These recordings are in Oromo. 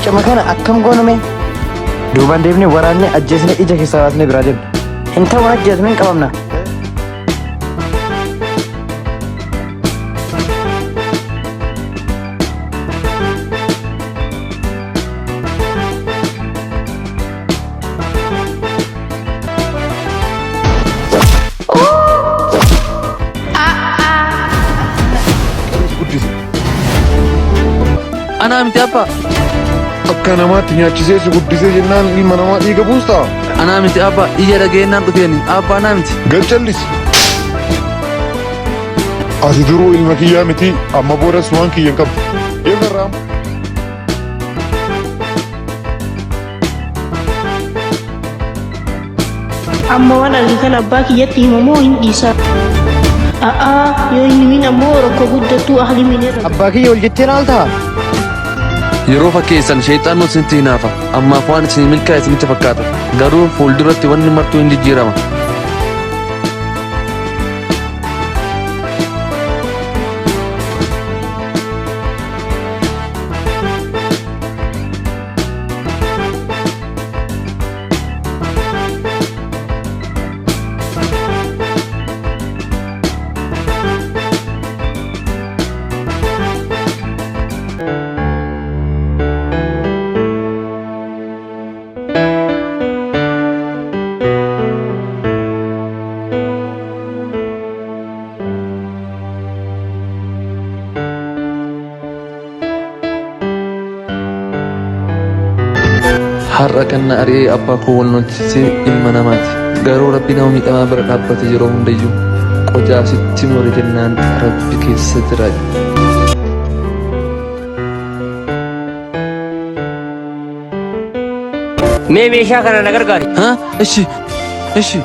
mucama kana akkam goonume duubaan deebnee waraanne ajjeesne ija keessaa baasnee biraa deemna. Hin ta'u ajjeesnu hin qabamna. Ana miti apa? Akka namaatti nyaachisee si guddisee jennaan ilma namaa dhiiga buustaa? Ana miti apa? Ija dhageenyaan dhufeeni. Apa ana miti? Galchallis. Ati duruu ilma kiyyaa miti amma boodas waan kiyya hin qabdu. Eegarraa. Amma waan argi kan abbaa kiyyatti himamoo hin dhiisa. Yoo inni min ammoo rakkoo guddattuu ahli mineera. Abbaa kiyya ol jettee naal ta'a? Yeroo fakkeessan sheexaanoo isinitti hinaafa. Ammaaf waan isin milkaa'e isinitti fakkaata. Garuu fuulduratti wanni martuu hin jijjiirama. Har'a kan na ari'ee abbaa koo wal lolchisee ilma namaati. Garuu rabbi nama miidhamaa bira dhaabbate yeroo hundayyuu qojaa sitti mure jennaan rabbi keessa jira. Mee meeshaa kana na gargaari. Ishi.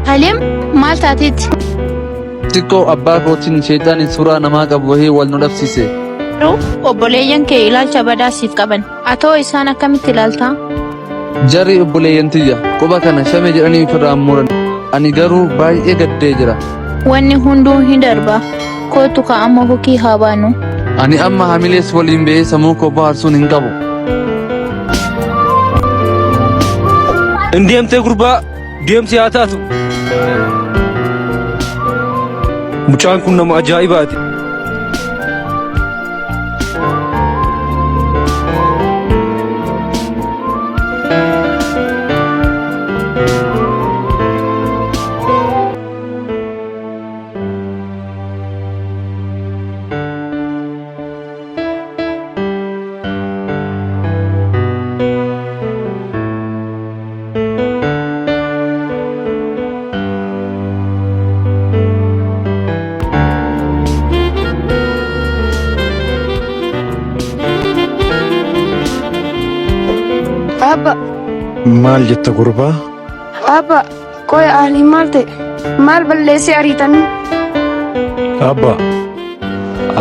Halim maal taateetti? Xiqqoo abbaa kootiin sheexaaniin suuraa namaa qabu wahii wal nu dhabsiise. Obboleeyyan kee ilaalcha badaa siif qaban. Atoo isaan akkamitti ilaaltaa? Jarri obboleeyyan tiyya quba kana shame jedhanii ofirraa muran. Ani garuu baay'ee gaddee jira. Wanni hunduu hin darba. Kootu ka amma hukii haa baanu. Ani amma hamilees waliin ba'ee sammuu koo bohaarsuun hin qabu. Deemtee gurbaa deemsi haa taatu. Mucaan kun nama ajaa'ibaati. Abba. Maal jetta gurbaa? Abba. Koy ahli maal ta'e? Maal balleessee ariitanii? Abba.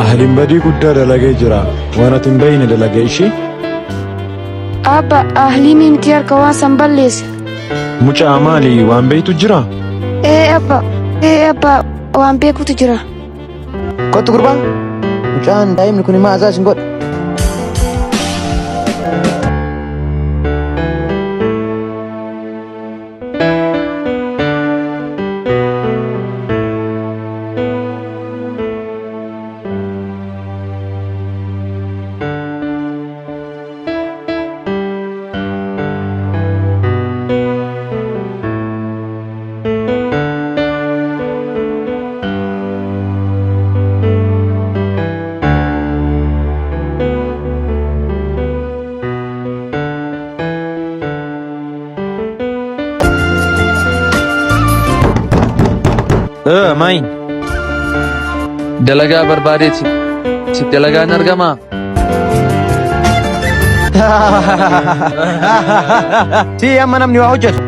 Ahliin badii guddaa dalagee jira. Waan ati hin beekne dalagee ishee? Abba ahli miti harka waan san balleesse. Mucaa maali waan beektu jira? Abba waan beekutu jira. Kottu gurbaa. Mucaan daa'imni kun himaa azaas hin godhe. Maayin? Dalagaa barbaadeeti. Si dalagaan argamaa? Si amma namni waa hojjetu.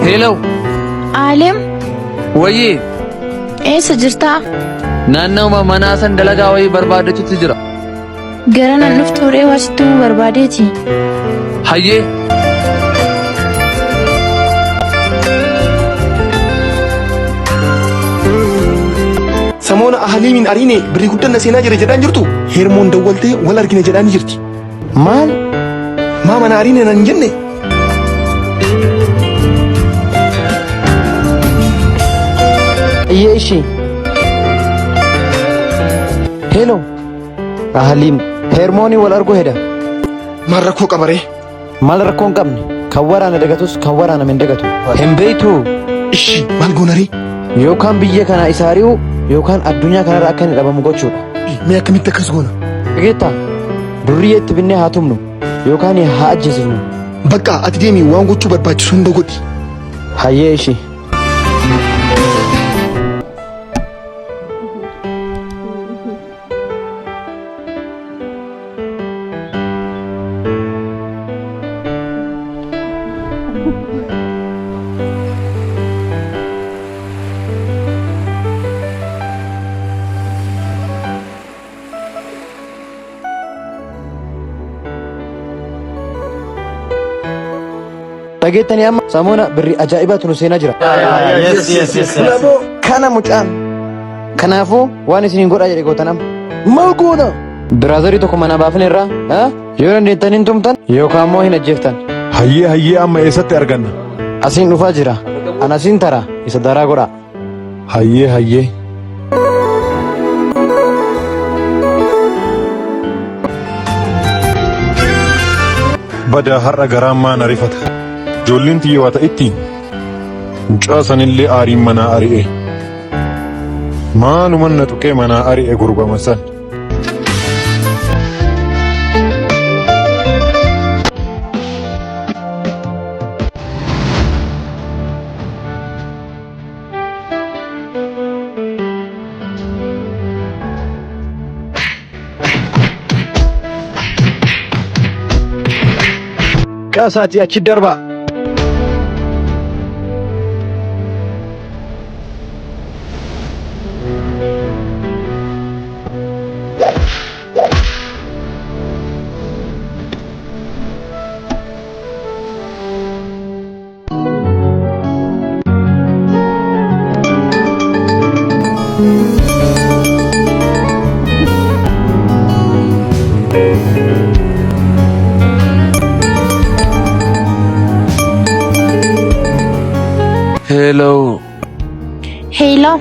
Hello. Aalim, Wayyee. eessa jirtaa? Naannawuma manaa san dalagaa wayii barbaadetutti jira. Gara nan dhuftuudhee waa sitti himuu barbaadeeti. Hayyee. Samoona ahaliimiin ariine birrii guddaan na seenaa jira jedhaan jirtu Hermoon dawwaltee wal argine jedhaan jirti. Maal? Maa mana ariine nan jenne. Iyyee ishii. Hello. Ahaliim. Hermoonii wal arguu hedha. Maal rakkoo qabaree? Maal rakkoo hin qabne? Kan waraana dagatus kan waraaname hin dagatu. Hin beeytu. Ishii maal goonarii? Yookaan biyya kana isa ari'u yookaan addunyaa kanarra akka inni dhabamu gochuudha. Mee akkamitti akkas goona? Dhageettaa? Durriyyee itti binnee haa tumnu yookaan haa ajjeesifnu. Bakka ati deemii waan gochuu barbaachisu hunda godhi. Hayyee ishii. Dhageettanii amma Samoona birrii ajaa'ibaa nu seenaa jira. Kana mucaan. Kanaafuu waan isiniin godhaa jedhe gootan amma. Maal goona? Biraazarii tokko mana baafne irraa yoo dandeettan hin tumtan yookaan immoo hin ajjeeftan. Hayyee amma eessatti arganna? Asiin dhufaa jira. An asiin tara isa daraa godhaa. Hayyee. Bada har'a garaan maan arifata. Ijoolleen tiyya waa ta'etti mucaa sanillee aariin manaa ari'e. Maaluman na tuqee manaa ari'e gurbama san. Qaasaati achi darba. Hello. Hello.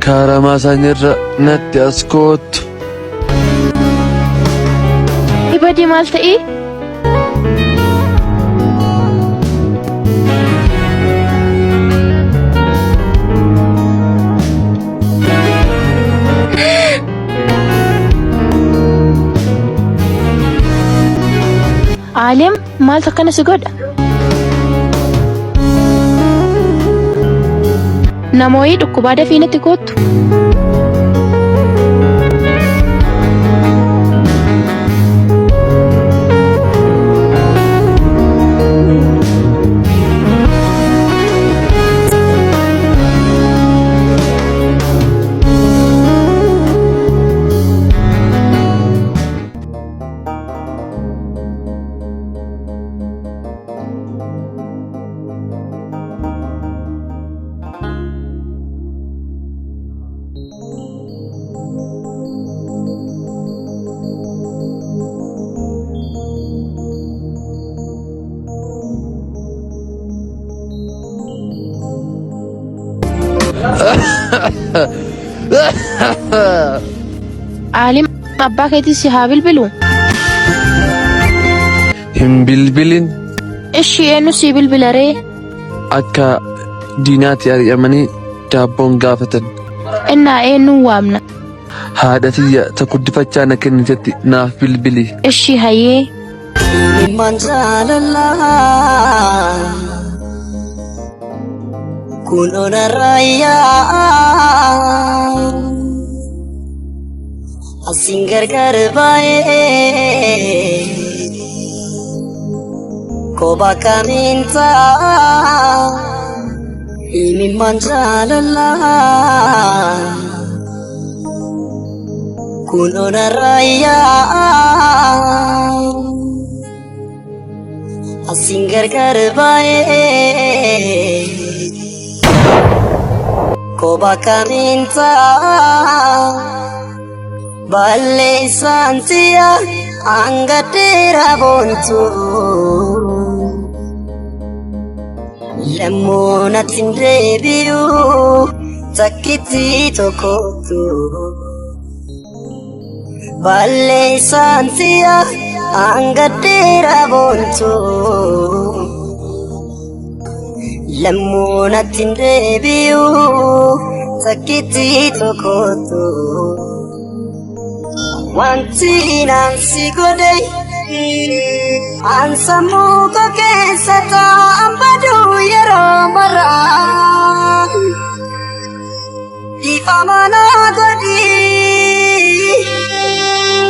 Kaaramaa sanirra natti as kootu. Ibadii maal ta'ii? Aalim maaltu akkana si godha? Namooyii dhukkubaa dafii natti kootu. Aalim abbaa keetii si haa bilbilu? Hin bilbilin. Ishii eenyu si bilbila ree? Akka diinaatti ari'amanii daabboon gaafatan. Innaa eenyuun waamna? haadha tiyya ta guddifachaa na kennitetti naaf bilbili. እሺ ሀዬ manjaalala kunona rayyaa asin gargar baay'ee koba kaminta imi manjaalala kunona rayyaa asin gargar baay'ee koba kaminta balleessaan tiya hanga dheeraa boontu yemmuu natti hin deebi'u takkitti tokkottu balleessaan tiya hanga dheeraa boontu yemmuu natti hin deebi'u takkitti tokkottu wanti naan si godhe an sammuu koo keessa taa'an baduu yeroo maraa dhiifama naa godhi